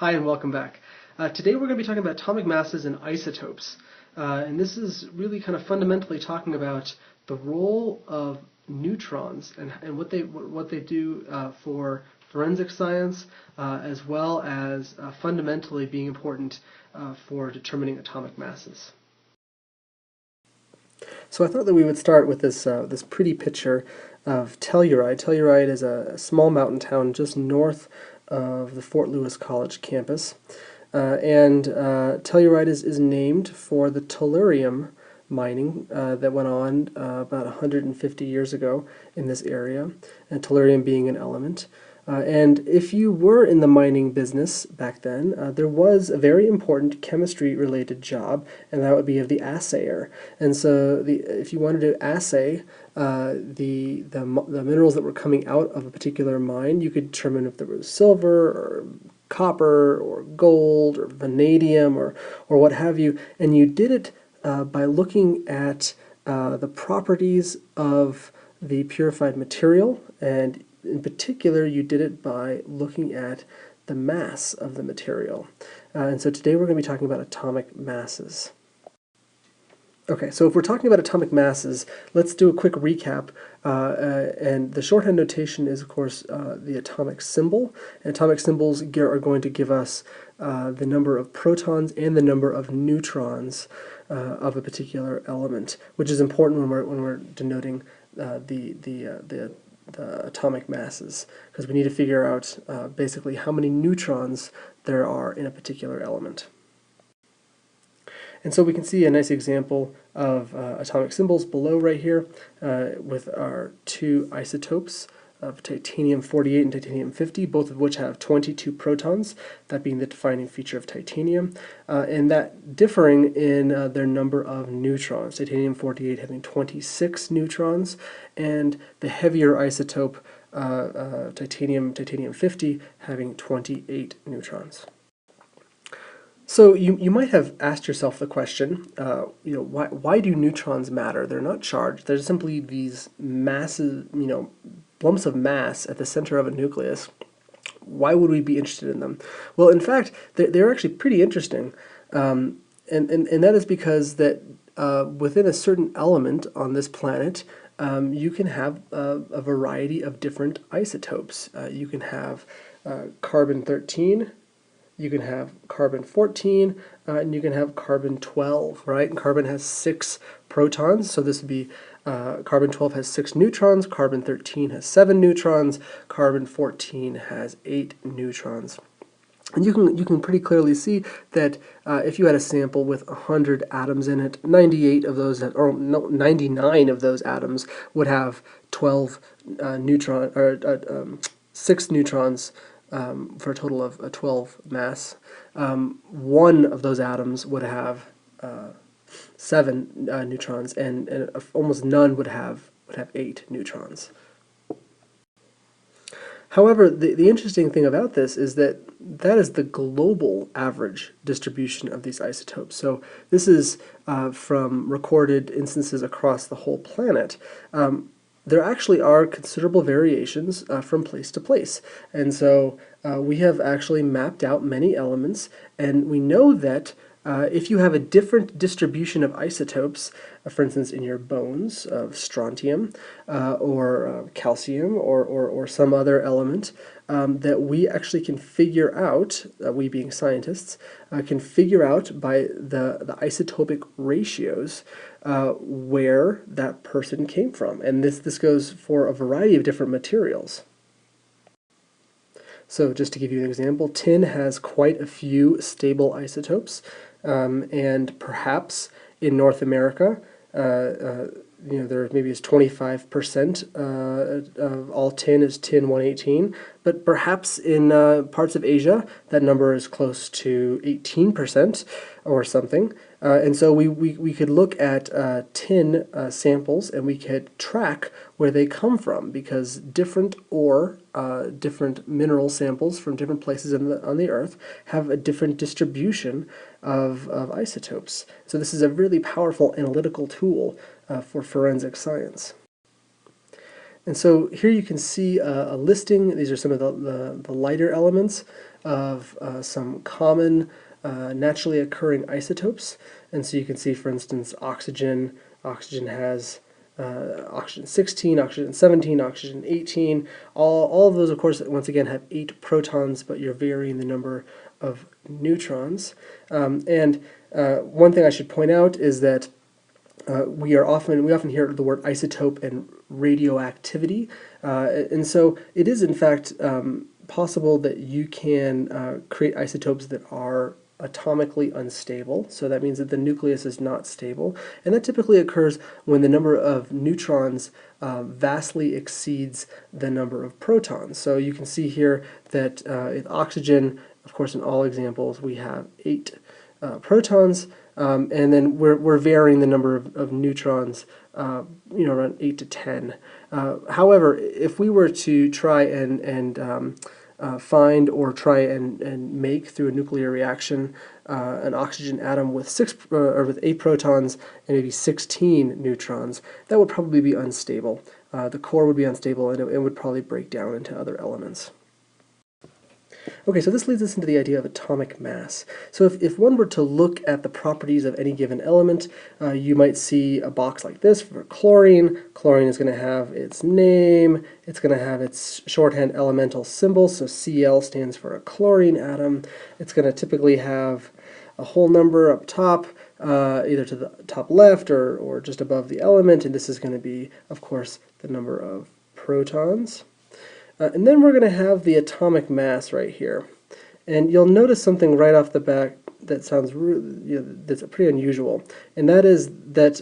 Hi and welcome back. Today we're going to be talking about atomic masses and isotopes. And this is really kind of fundamentally talking about the role of neutrons and what they do for forensic science, as well as fundamentally being important for determining atomic masses. So I thought that we would start with this pretty picture of Telluride. Telluride is a small mountain town just north of the Fort Lewis College campus. Telluride is named for the tellurium mining that went on about 150 years ago in this area, and tellurium being an element. And if you were in the mining business back then, there was a very important chemistry-related job, and that would be of the assayer. And so, if you wanted to assay the minerals that were coming out of a particular mine, you could determine if there was silver or copper or gold or vanadium or what have you, and you did it by looking at the properties of the purified material, and in particular, you did it by looking at the mass of the material. And so today we're going to be talking about atomic masses. Okay, so if we're talking about atomic masses, let's do a quick recap. And the shorthand notation is, of course, the atomic symbol. And atomic symbols are going to give us the number of protons and the number of neutrons of a particular element, which is important when we're denoting the atomic masses, because we need to figure out basically how many neutrons there are in a particular element. And so we can see a nice example of atomic symbols below right here with our two isotopes of titanium-48 and titanium-50, both of which have 22 protons, that being the defining feature of titanium, and that differing in their number of neutrons, titanium-48 having 26 neutrons, and the heavier isotope, titanium-50, having 28 neutrons. So you might have asked yourself the question, why do neutrons matter? They're not charged. They're simply these massive, lumps of mass at the center of a nucleus. Why would we be interested in them? Well, in fact, they're actually pretty interesting, and that is because that within a certain element on this planet, you can have a variety of different isotopes. You can have carbon-13. You can have carbon-14, and you can have carbon-12, right? And carbon has 6 protons, so this would be carbon-12 has 6 neutrons, carbon-13 has 7 neutrons, carbon-14 has 8 neutrons. And you can pretty clearly see that if you had a sample with 100 atoms in it, 99 of those atoms would have 6 neutrons. For a total of 12 mass. One of those atoms would have 7 neutrons, and almost none would have 8 neutrons. However, the interesting thing about this is that is the global average distribution of these isotopes. So this is from recorded instances across the whole planet. There actually are considerable variations from place to place, and so we have actually mapped out many elements, and we know that if you have a different distribution of isotopes, for instance in your bones of strontium or calcium or some other element, that we actually can figure out, we being scientists, can figure out by the isotopic ratios where that person came from. And this goes for a variety of different materials. So just to give you an example, tin has quite a few stable isotopes, and perhaps in North America, there maybe is 25% of all tin is tin-118, but perhaps in parts of Asia that number is close to 18% or something. And so we could look at tin samples, and we could track where they come from, because different different mineral samples from different places on the Earth have a different distribution of isotopes. So this is a really powerful analytical tool for forensic science. And so here you can see a listing. These are some of the lighter elements of some common naturally occurring isotopes. And so you can see, for instance, oxygen. Oxygen has oxygen 16, oxygen 17, oxygen 18. All of those, of course, once again have 8 protons, but you're varying the number of neutrons. And one thing I should point out is that we often hear the word isotope and radioactivity, and so it is in fact possible that you can create isotopes that are atomically unstable. So that means that the nucleus is not stable, and that typically occurs when the number of neutrons vastly exceeds the number of protons. So you can see here that in oxygen, of course, in all examples we have 8 protons. And then we're varying the number of neutrons, around 8 to 10. However, if we were to try and find or try and make through a nuclear reaction an oxygen atom with 8 protons and maybe 16 neutrons, that would probably be unstable. The core would be unstable, and it would probably break down into other elements. Okay, so this leads us into the idea of atomic mass. So if one were to look at the properties of any given element, you might see a box like this for chlorine. Chlorine is going to have its name, it's going to have its shorthand elemental symbol, so Cl stands for a chlorine atom. It's going to typically have a whole number up top, either to the top left or just above the element, and this is going to be, of course, the number of protons. And then we're going to have the atomic mass right here. And you'll notice something right off the bat that sounds that's pretty unusual. And that is that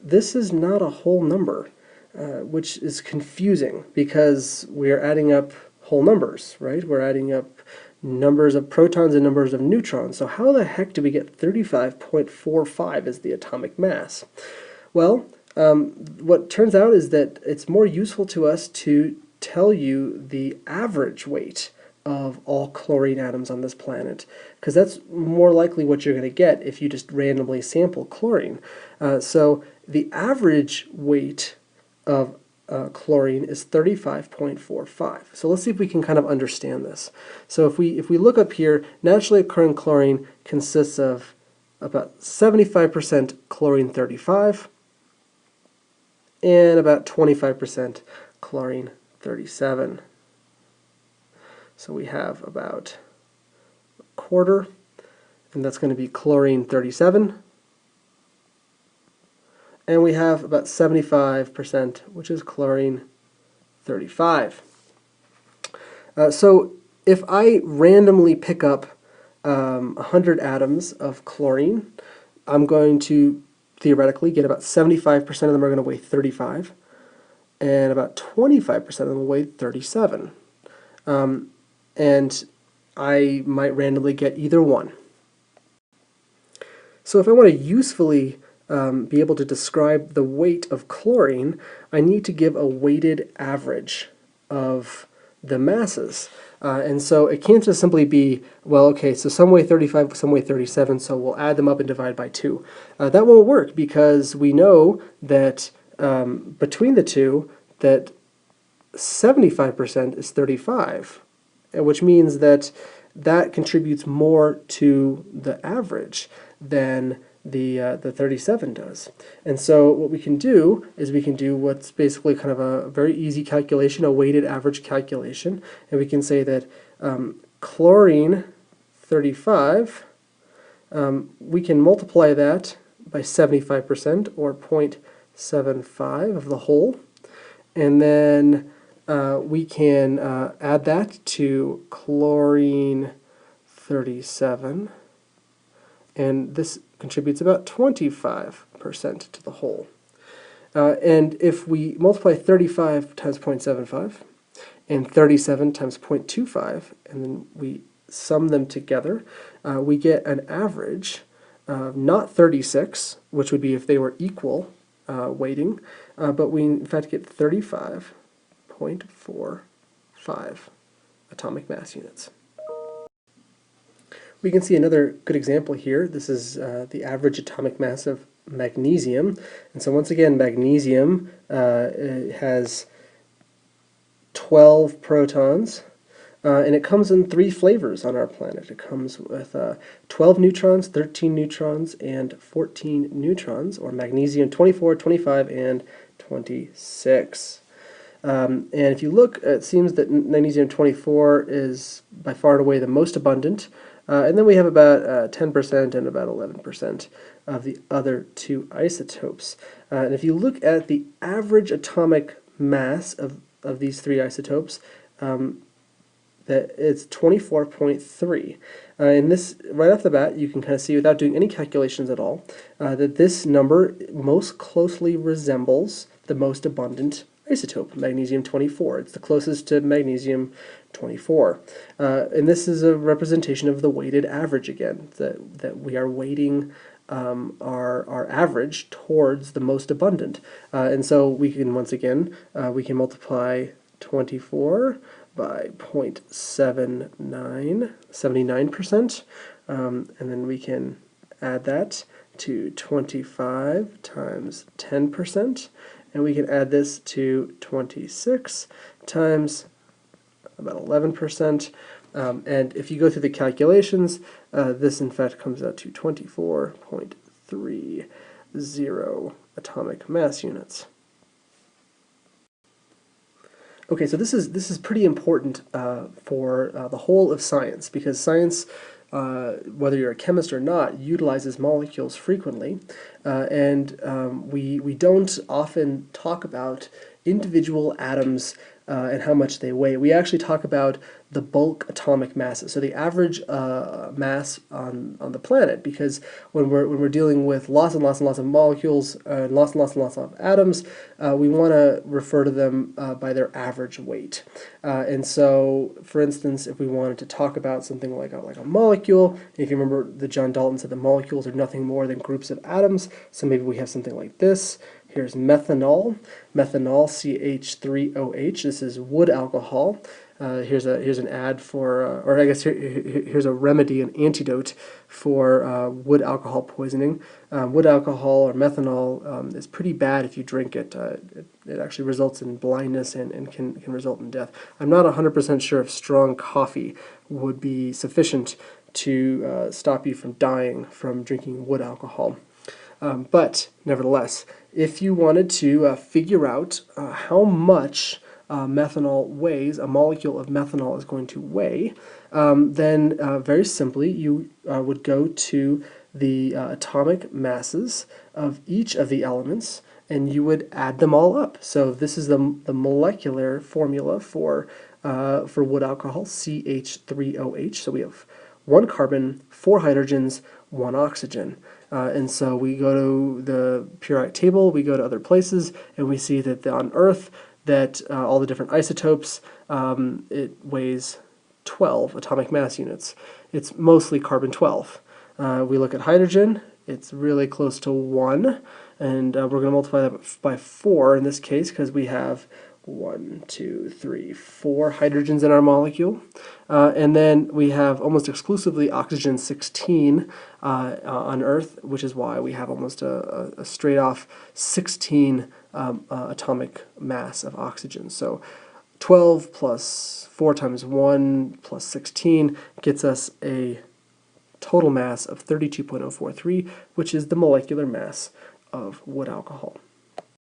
this is not a whole number, which is confusing because we're adding up whole numbers, right? We're adding up numbers of protons and numbers of neutrons. So how the heck do we get 35.45 as the atomic mass? Well, what turns out is that it's more useful to us to tell you the average weight of all chlorine atoms on this planet, because that's more likely what you're going to get if you just randomly sample chlorine. So the average weight of chlorine is 35.45. So let's see if we can kind of understand this. So if we look up here, naturally occurring chlorine consists of about 75% chlorine 35, and about 25% chlorine 37. So we have about a quarter, and that's going to be chlorine 37. And we have about 75%, which is chlorine 35. So if I randomly pick up 100 atoms of chlorine, I'm going to theoretically get about 75% of them are going to weigh 35, and about 25% of them will weigh 37. And I might randomly get either one. So if I want to usefully be able to describe the weight of chlorine, I need to give a weighted average of the masses. And so it can't just simply be, well, okay, so some weigh 35, some weigh 37, so we'll add them up and divide by 2. That won't work because we know that between the two, that 75% is 35, which means that that contributes more to the average than the 37 does. And so what we can do is we can do what's basically kind of a very easy calculation, a weighted average calculation, and we can say that chlorine 35, we can multiply that by 75%, or 0.75 of the whole, and then we can add that to chlorine 37, and this contributes about 25% to the whole. And if we multiply 35 times 0.75 and 37 times 0.25, and then we sum them together, we get an average of not 36, which would be if they were equal weighting, but we in fact get 35.45 atomic mass units. We can see another good example here. This is the average atomic mass of magnesium. And so once again, magnesium has 12 protons, and it comes in 3 flavors on our planet. It comes with 12 neutrons, 13 neutrons, and 14 neutrons, or magnesium 24, 25, and 26. And if you look, it seems that magnesium 24 is by far and away the most abundant, and then we have about 10% and about 11% of the other 2 isotopes. And if you look at the average atomic mass of these 3 isotopes, that it's 24.3. And this, right off the bat, you can kind of see without doing any calculations at all, that this number most closely resembles the most abundant isotope, magnesium 24. It's the closest to magnesium 24. And this is a representation of the weighted average again, that we are weighting our average towards the most abundant. And so we can, once again, we can multiply 24 by 0.79, 79%, and then we can add that to 25 times 10%, and we can add this to 26 times about 11%, and if you go through the calculations, this in fact comes out to 24.30 atomic mass units. Okay, so this is pretty important for the whole of science, because science, whether you're a chemist or not, utilizes molecules frequently, and we don't often talk about individual atoms and how much they weigh. We actually talk about the bulk atomic masses, so the average mass on the planet, because when we're dealing with lots and lots and lots of molecules, lots and lots and lots of atoms, we want to refer to them by their average weight. And so, for instance, if we wanted to talk about something like a molecule, if you remember that John Dalton said that molecules are nothing more than groups of atoms, so maybe we have something like this. Here's methanol, CH3OH. This is wood alcohol. Here's an ad for, or I guess here's a remedy, an antidote for wood alcohol poisoning. Wood alcohol or methanol is pretty bad if you drink it. It actually results in blindness and can result in death. I'm not 100% sure if strong coffee would be sufficient to stop you from dying from drinking wood alcohol. But nevertheless, if you wanted to figure out how much methanol weighs, a molecule of methanol is going to weigh, then very simply you would go to the atomic masses of each of the elements and you would add them all up. So this is the molecular formula for wood alcohol, CH3OH. So we have 1 carbon, 4 hydrogens, 1 oxygen. And so we go to the periodic table, we go to other places, and we see that on Earth, that all the different isotopes, it weighs 12 atomic mass units. It's mostly carbon-12. We look at hydrogen, it's really close to 1, and we're going to multiply that by 4 in this case, because we have 1, 2, 3, 4 hydrogens in our molecule. And then we have almost exclusively oxygen-16 on Earth, which is why we have almost a straight-off 16 atomic mass of oxygen. So 12 plus 4 times 1 plus 16 gets us a total mass of 32.043, which is the molecular mass of wood alcohol.